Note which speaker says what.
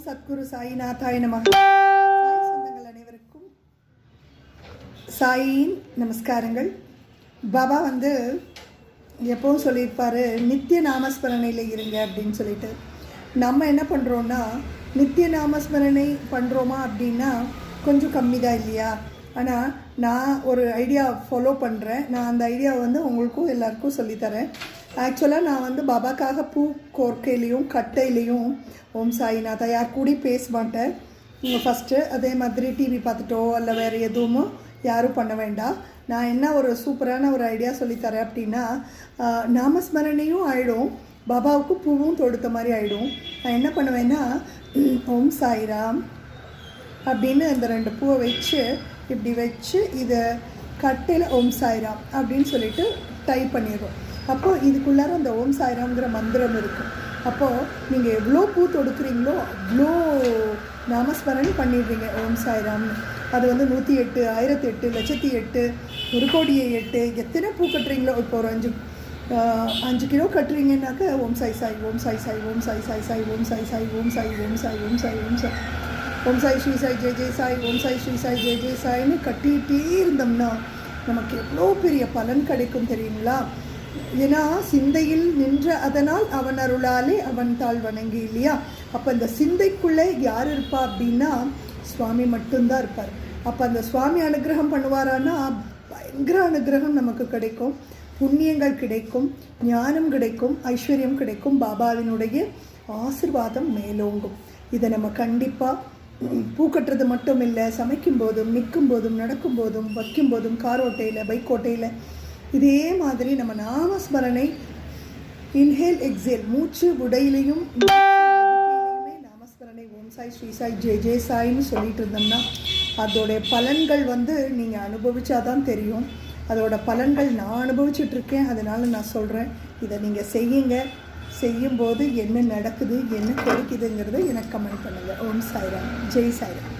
Speaker 1: சத்குரு சாயிநாதாய நமः. சாய் சொந்தங்கள் அனைவருக்கும் சாயின் நமஸ்காரங்கள். பாபா எப்பவும் சொல்லியிருப்பார், நித்திய நாமஸ்மரணையில் இருங்க அப்படின்னு சொல்லிட்டு. நம்ம என்ன பண்ணுறோன்னா, நித்திய நாமஸ்மரணை பண்ணுறோமா அப்படின்னா கொஞ்சம் கம்மி தான் இல்லையா. ஆனால் நான் ஒரு ஐடியா ஃபாலோ பண்ணுறேன். நான் அந்த ஐடியாவை உங்களுக்கும் எல்லாருக்கும் சொல்லித்தரேன். ஆக்சுவலாக நான் பாபாக்காக பூ கோர்க்கையிலையும் கட்டையிலையும் ஓம் சாய்நாதா யார் கூட பேச மாட்டேன். ஃபஸ்ட்டு அதே மாதிரி டிவி பார்த்துட்டோ இல்லை வேறு எதுவும் யாரும் பண்ண வேண்டாம். நான் என்ன ஒரு சூப்பரான ஒரு ஐடியா சொல்லித்தரேன் அப்படின்னா, நாமஸ்மரணையும் ஆகிடும், பாபாவுக்கு பூவும் தொடுத்த மாதிரி ஆகிடும். நான் என்ன பண்ணுவேன்னா, ஓம் சாய்ராம் அப்படின்னு அந்த 2 பூவை வச்சு இப்படி வச்சு இதை கட்டையில் ஓம் சாய்ராம் அப்படின்னு சொல்லிட்டு டைப் பண்ணிடுறோம். அப்போது இதுக்குள்ளார அந்த ஓம் சாய்ராம்ங்கிற மந்திரம் இருக்கும். அப்போது நீங்கள் எவ்வளோ பூ தொடுக்குறீங்களோ அவ்வளோ நாமஸ்மரணை பண்ணிடுறீங்க ஓம் சாய்ராம்னு. அது 108, 1008, 1,08, 1,08 எத்தனை பூ கட்டுறீங்களோ. இப்போ ஒரு 5 கிலோ கட்டுறீங்கன்னாக்க ஓம் சாய் சாய், ஓம் சாய் சாய், ஓம் சாய் சாய் சாய், ஓம் சாய் சாய், ஓம் சாய், ஓம் சாய், ஓம் சாய், ஓம் சாய், ஓம் சாய் ஸ்ரீ சாய் ஜெய் ஜெய் சாய், ஓம் சாய் ஸ்ரீ சாய் ஜெய் ஜெய் சாய்னு கட்டிகிட்டே இருந்தோம்னா நமக்கு எவ்வளோ பெரிய பலன் கிடைக்கும் தெரியுங்களா. ஏன்னா சிந்தையில் நின்ற அதனால் அவன் அருளாலே அவன் தாழ் வணங்கி இல்லையா. அப்போ இந்த சிந்தைக்குள்ளே யார் இருப்பா அப்படின்னா சுவாமி மட்டும்தான் இருப்பார். அப்போ அந்த சுவாமி அனுகிரகம் பண்ணுவாரான்னா பயங்கர அனுகிரகம் நமக்கு கிடைக்கும், புண்ணியங்கள் கிடைக்கும், ஞானம் கிடைக்கும், ஐஸ்வர்யம் கிடைக்கும், பாபாவினுடைய ஆசிர்வாதம் மேலோங்கும். இதை நம்ம கண்டிப்பாக பூ கட்டுறது மட்டும் இல்லை, சமைக்கும் போதும் நிற்கும் போதும் நடக்கும் போதும் வைக்கும் போதும் கார் ஓட்டையில் பைக் ஓட்டையில் இதே மாதிரி நம்ம நாமஸ்மரணை இன்ஹேல் எக்ஸேல் மூச்சு உடையிலையும் நாமஸ்மரணை ஓம் சாய் ஸ்ரீ சாய் ஜெய் ஜெய் சாய்னு சொல்லிட்டு இருந்தோம்னா அதோடைய பலன்கள் நீங்கள் அனுபவிச்சாதான் தெரியும். அதோட பலன்கள் நான் அனுபவிச்சுட்ருக்கேன், அதனால் நான் சொல்கிறேன். இதை நீங்கள் செய்யும்போது என்ன நடக்குது, என்ன கிடைக்குதுங்கிறத எனக்கு கமெண்ட் பண்ணுங்கள். ஓம் சாய்ராம், ஜெய் சாய்ராம்.